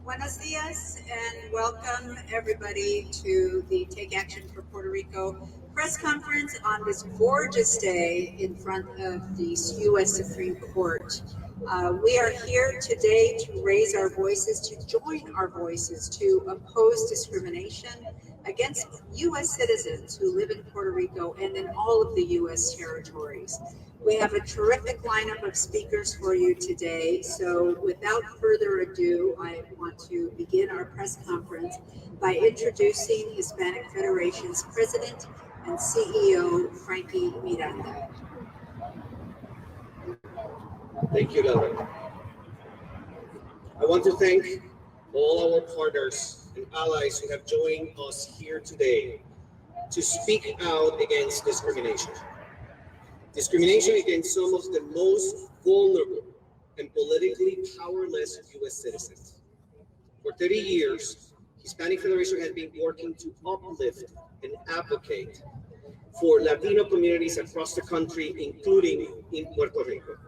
Buenos dias and welcome everybody to the Take Action for Puerto Rico press conference on this gorgeous day in front of the U.S. Supreme Court. We are here today to raise our voices, to join our voices to oppose discrimination against U.S. citizens who live in Puerto Rico and in all of the U.S. territories. We have a terrific lineup of speakers for you today. So without further ado, I want to begin our press conference by introducing Hispanic Federation's President and CEO, Frankie Miranda. Thank you, Laura. I want to thank all our partners and allies who have joined us here today to speak out against discrimination. Discrimination against some of the most vulnerable and politically powerless U.S. citizens. For 30 years, Hispanic Federation has been working to uplift and advocate for Latino communities across the country, including in Puerto Rico.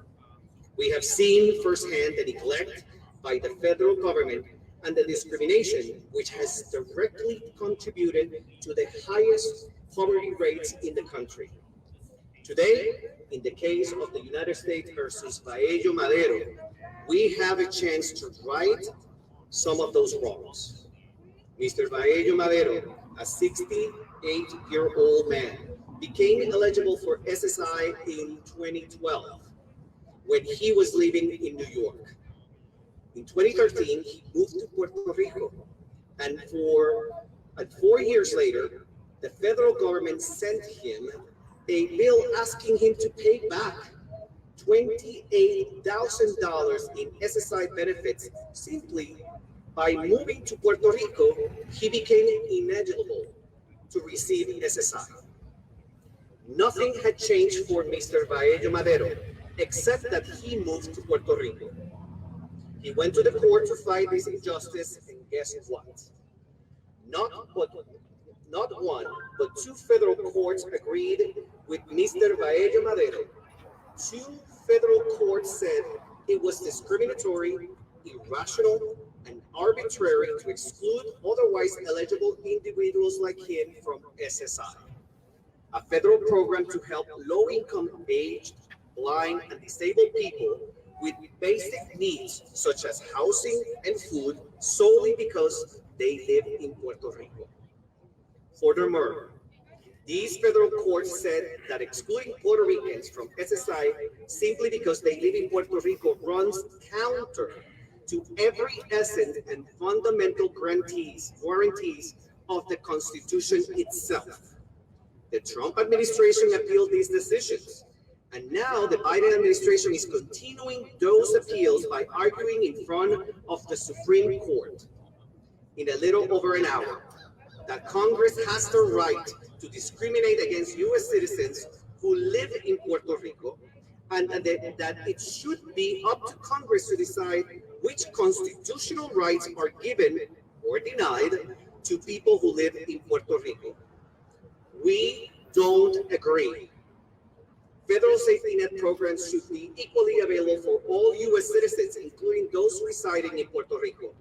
We have seen firsthand the neglect by the federal government and the discrimination which has directly contributed to the highest poverty rates in the country. Today, in the case of the United States versus Vaello-Madero, we have a chance to right some of those wrongs. Mr. Vaello-Madero, a 68-year-old man, became eligible for SSI in 2012 when he was living in New York. In 2013, he moved to Puerto Rico, and 4 years later, the federal government sent him a bill asking him to pay back $28,000 in SSI benefits. Simply by moving to Puerto Rico, he became ineligible to receive SSI. Nothing had changed for Mr. Vaello-Madero, except that he moved to Puerto Rico. He went to the court to fight this injustice, and guess what? Not one, but two federal courts agreed with Mr. Vaello-Madero. Two federal courts said it was discriminatory, irrational, and arbitrary to exclude otherwise eligible individuals like him from SSI, a federal program to help low-income, aged, blind, and disabled people with basic needs such as housing and food solely because they live in Puerto Rico. Furthermore, these federal courts said that excluding Puerto Ricans from SSI simply because they live in Puerto Rico runs counter to every essence and fundamental guarantees of the Constitution itself. The Trump administration appealed these decisions, and now the Biden administration is continuing those appeals by arguing in front of the Supreme Court in a little over an hour that Congress has the right to discriminate against U.S. citizens who live in Puerto Rico, and that it should be up to Congress to decide which constitutional rights are given or denied to people who live in Puerto Rico. We don't agree. Federal safety net programs should be equally available for all U.S. citizens, including those residing in Puerto Rico.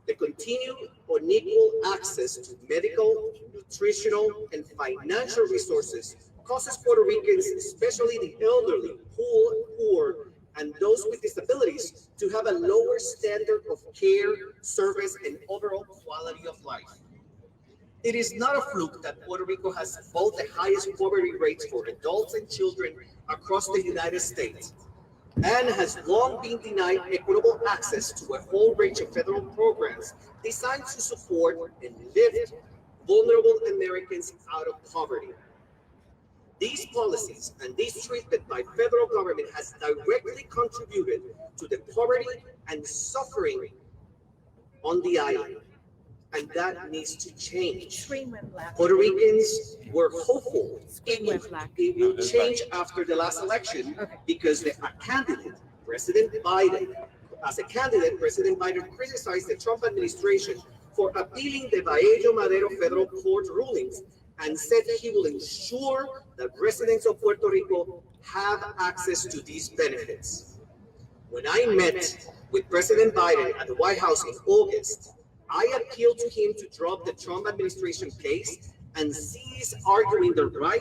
The continued unequal access to medical, nutritional, and financial resources causes Puerto Ricans, especially the elderly, poor, and those with disabilities, to have a lower standard of care, service, and overall quality of life. It is not a fluke that Puerto Rico has both the highest poverty rates for adults and children across the United States, and has long been denied equitable access to a whole range of federal programs designed to support and lift vulnerable Americans out of poverty. These policies and this treatment by federal government has directly contributed to the poverty and suffering on the island, and that needs to change. Puerto Ricans were hopeful it will change after the last election because President Biden criticized the Trump administration for appealing the Vaello-Madero federal court rulings and said he will ensure that residents of Puerto Rico have access to these benefits. When I met with President Biden at the White House in August, I appealed to him to drop the Trump administration case and cease arguing the right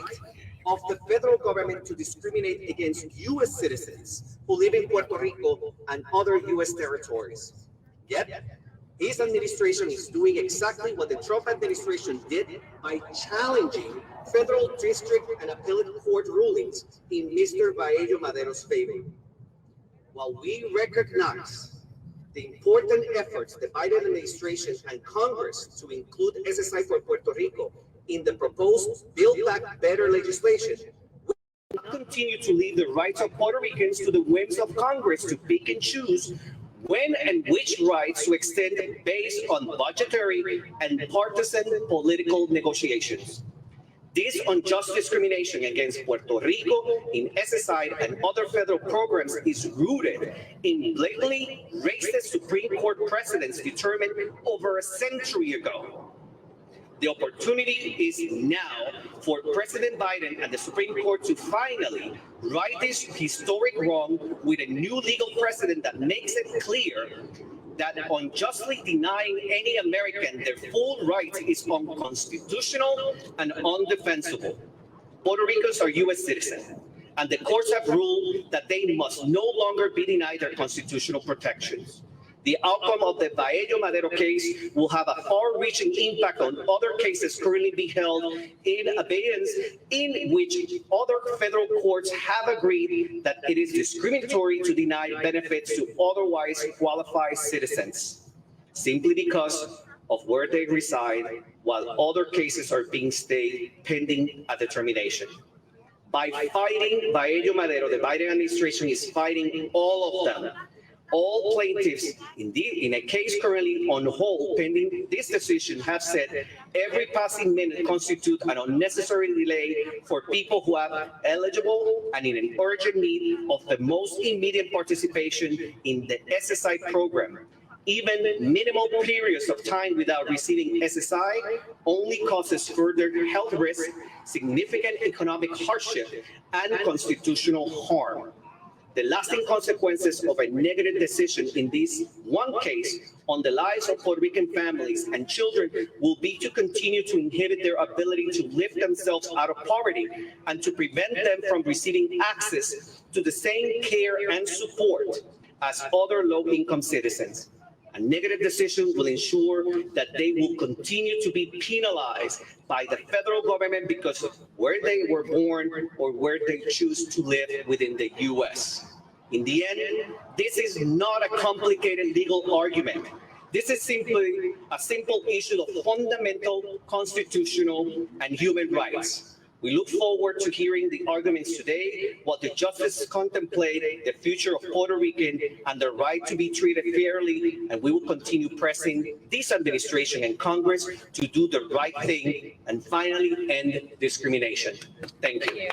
of the federal government to discriminate against U.S. citizens who live in Puerto Rico and other U.S. territories. Yet, his administration is doing exactly what the Trump administration did by challenging federal district and appellate court rulings in Mr. Vaello-Madero's favor. While we recognize the important efforts the Biden administration and Congress to include SSI for Puerto Rico in the proposed Build Back Better legislation, we will continue to leave the rights of Puerto Ricans to the whims of Congress to pick and choose when and which rights to extend based on budgetary and partisan political negotiations. This unjust discrimination against Puerto Rico in SSI and other federal programs is rooted in blatantly racist Supreme Court precedents determined over a century ago. The opportunity is now for President Biden and the Supreme Court to finally right this historic wrong with a new legal precedent that makes it clear that unjustly denying any American their full rights is unconstitutional and undefensible. Puerto Ricans are U.S. citizens, and the courts have ruled that they must no longer be denied their constitutional protections. The outcome of the Vaello-Madero case will have a far-reaching impact on other cases currently being held in abeyance, in which other federal courts have agreed that it is discriminatory to deny benefits to otherwise qualified citizens, simply because of where they reside, while other cases are being stayed pending a determination. By fighting Vaello-Madero, the Biden administration is fighting all of them. All plaintiffs, indeed, in a case currently on hold pending this decision, have said every passing minute constitutes an unnecessary delay for people who are eligible and in an urgent need of the most immediate participation in the SSI program. Even minimal periods of time without receiving SSI only causes further health risk, significant economic hardship, and constitutional harm. The lasting consequences of a negative decision in this one case on the lives of Puerto Rican families and children will be to continue to inhibit their ability to lift themselves out of poverty and to prevent them from receiving access to the same care and support as other low-income citizens. A negative decision will ensure that they will continue to be penalized by the federal government because of where they were born or where they choose to live within the U.S. In the end, this is not a complicated legal argument. This is simply a simple issue of fundamental constitutional and human rights. We look forward to hearing the arguments today, what the justices contemplate, the future of Puerto Rican, and the right to be treated fairly, and we will continue pressing this administration and Congress to do the right thing and finally end discrimination. Thank you.